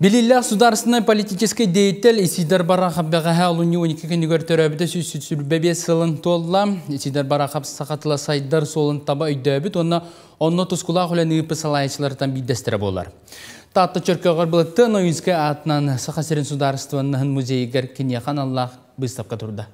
Белилля государственной политической деятель Исидар Барахаб бәғаға алуыны 12 күнігер төрәбіді сүрбәбе сылын толла. Исидар Барахаб сақатыла сайдар солын таба өйдөбіт, онна тұскулақ үләні үпі салайшылардан биддестірі болар. Татты чөркөғір бұлытты, Ноюнскай атынан Сақасерин сударствоның музейгер Кенехан Аллах бұстапқа тұрды.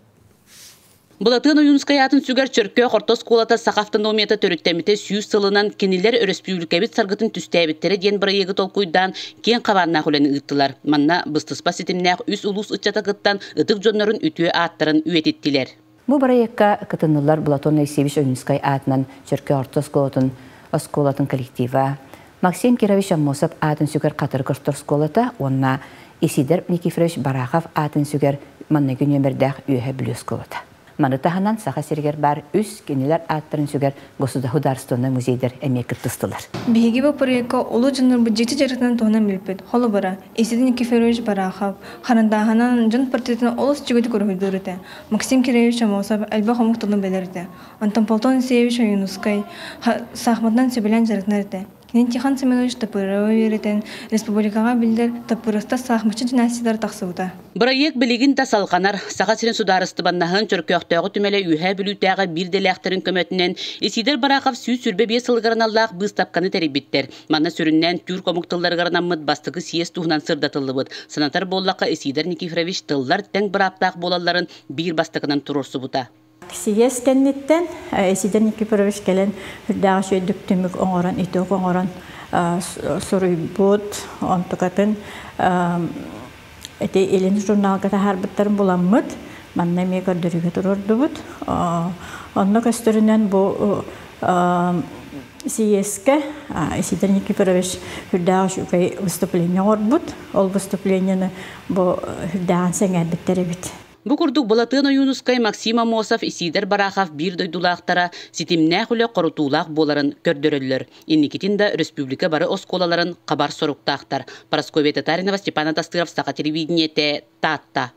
Бұлатын Ноюнскай атын сүгер чөркө қортос қолата сақафтономията төріттеміте сүйіз сылынан кенелер өріспюлікәбіт сарғытын түстәбіттері ден бір егі толқуйдан кен қабаннақ үләні ұттылар. Манна бұстыспа сетімнәқ үс ұлыс ұтчата қыттан ұтық жонларын үтіе аттарын үйететтілер. Бұл бір егіқа қытынылар Бұлатын Ноюнскай атынан чөркө қортос қолатын коллектива. Максим Кирович Аммосов атын сүгер қатыр қыртыр сколата, онна Исидар Никифорович Барахов атын сүгер маннегін өмірдәқ үйе білі сколата. Манытаханан Сақасергер бар үс кенелер аттырын сүгер государственный музейдер әмекір тұстылар. Беги бұл проекта олу жыныр бұджеті жарықтан тоғынан білпеді. Холы бара, Исидар Никифорович Барахов, Харандаханан жын портретін олыс жүгіді көргілдірді. Максим Кирович Амосов әлбі қомықтылын білірді. Антон Полтон Сеевич Ноюнскай сақматынан сөбелен жарықтнарды. Кенентихан Семенович Тапырова веретен республикаға білдер Тапырыста сақматшы династиялар тақсыуды. Проект білігін тасалқанар, Сақасерин сударысты баннағын чөркөқтөғі түмелі үйе білутәғі бір деләқтерін көмөтінен Исидар Барахов сүй сүрбе бес сылғырын Аллах бұстапқаны тәрібіттер. Манна сүріннен түр комықтыларғарынан мұд бастығы сиес туғынан сырдатылы бұд. Санатар боллаққа Исидар Никифорович тыллар тәң бір аптақ болаларын бір бастығынан тұрорсы бұта. Сиес кеннеттен Исидар Никифорович келен үрдәғі шөйдік түмік оңыран, итоқ оңыран сұруй бұд, онтықатын эти элин журналга харбыттарын буламмыт, манна мега дөрүгө турурдубут. Онно көстөрүнөн бу сиеске Исидар Никифорович хүрдәгә шукай выступление орбут. Ол выступлениены бу хүрдәгән сеңәбиттәре бит. Бу курдук Бұлатын Ноюнскай Максим Амосов Исидар Барахов бир дойдулақтара ситимнә хүле корутулақ боларын көрдөрөллөр. Инникитинда республика бары осколаларын қабар соруктақтар. Парасковия Татаринова, Степан Атастыров, Сақа телевидениете, Татта.